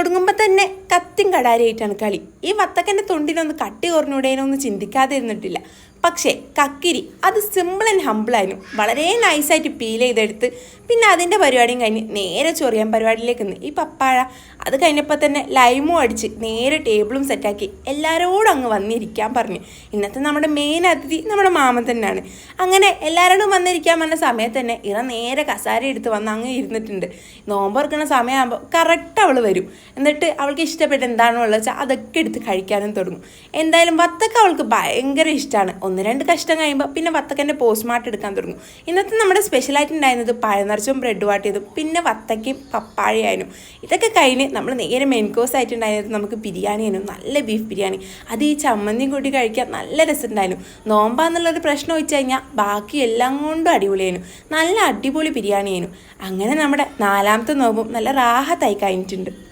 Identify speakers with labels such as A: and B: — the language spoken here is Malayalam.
A: തുടങ്ങുമ്പോൾ തന്നെ കത്തിയും കടാരിയായിട്ടാണ് കളി. ഈ വത്തക്കൻ്റെ തൊണ്ടിനൊന്ന് കട്ടി കുറഞ്ഞൂടേനൊന്നും ചിന്തിക്കാതെ ഇരുന്നിട്ടില്ല. പക്ഷേ കക്കിരി അത് സിമ്പിൾ ആൻഡ് ഹമ്പിളായിരുന്നു. വളരെ നൈസായിട്ട് പീൽ ചെയ്തെടുത്ത് പിന്നെ അതിൻ്റെ പരിപാടിയും കഴിഞ്ഞ് നേരെ ചൊറിയാൻ പരിപാടിയിലേക്ക് നിന്ന് ഈ പപ്പാഴ അത് കഴിഞ്ഞപ്പോൾ തന്നെ ലൈമും അടിച്ച് നേരെ ടേബിളും സെറ്റാക്കി എല്ലാവരോടും അങ്ങ് വന്നിരിക്കാൻ പറഞ്ഞു. ഇന്നത്തെ നമ്മുടെ മെയിൻ അതിഥി നമ്മുടെ മാമൻ തന്നെയാണ്. അങ്ങനെ എല്ലാവരോടും വന്നിരിക്കാൻ പറഞ്ഞ സമയത്ത് തന്നെ ഇറ നേരെ കസാര എടുത്ത് വന്ന് അങ്ങ് ഇരുന്നിട്ടുണ്ട്. നോമ്പ് തുറക്കുന്ന സമയമാകുമ്പോൾ കറക്റ്റ് അവൾ വരും. എന്നിട്ട് അവൾക്ക് ഇഷ്ടപ്പെട്ട എന്താണോ ഉള്ളത് വെച്ചാൽ അതൊക്കെ എടുത്ത് കഴിക്കാനും തുടങ്ങും. എന്തായാലും വത്തക്ക അവൾക്ക് ഭയങ്കര ഇഷ്ടമാണ്. 1-2 കഷ്ടം കഴിയുമ്പോൾ പിന്നെ വത്തക്കൻ്റെ പോസ്റ്റ്മാർട്ടം എടുക്കാൻ തുടങ്ങും. ഇന്നത്തെ നമ്മുടെ സ്പെഷ്യലായിട്ട് ഉണ്ടായിരുന്നത് പഴനിറച്ചും ബ്രെഡ് വാട്ടിയതും പിന്നെ വത്തക്കയും പപ്പാഴയായിരുന്നു. ഇതൊക്കെ കഴിഞ്ഞ് നമ്മൾ നേരെ മെയിൻ കോഴ്സ് ആയിട്ടുണ്ടായിരുന്നത് നമുക്ക് ബിരിയാണി ആയിരുന്നു. നല്ല ബീഫ് ബിരിയാണി. അത് ഈ ചമ്മന്തിയും കൂട്ടി കഴിക്കാൻ നല്ല രസമുണ്ടായിരുന്നു. നോമ്പാന്നുള്ളൊരു പ്രശ്നം വെച്ച് കഴിഞ്ഞാൽ ബാക്കി എല്ലാം കൊണ്ടും അടിപൊളിയായിരുന്നു. നല്ല അടിപൊളി ബിരിയാണി ആയിരുന്നു. അങ്ങനെ നമ്മുടെ 4ാമത്തെ നോമ്പും നല്ല റാഹത്തായി കഴിഞ്ഞിട്ടുണ്ട്.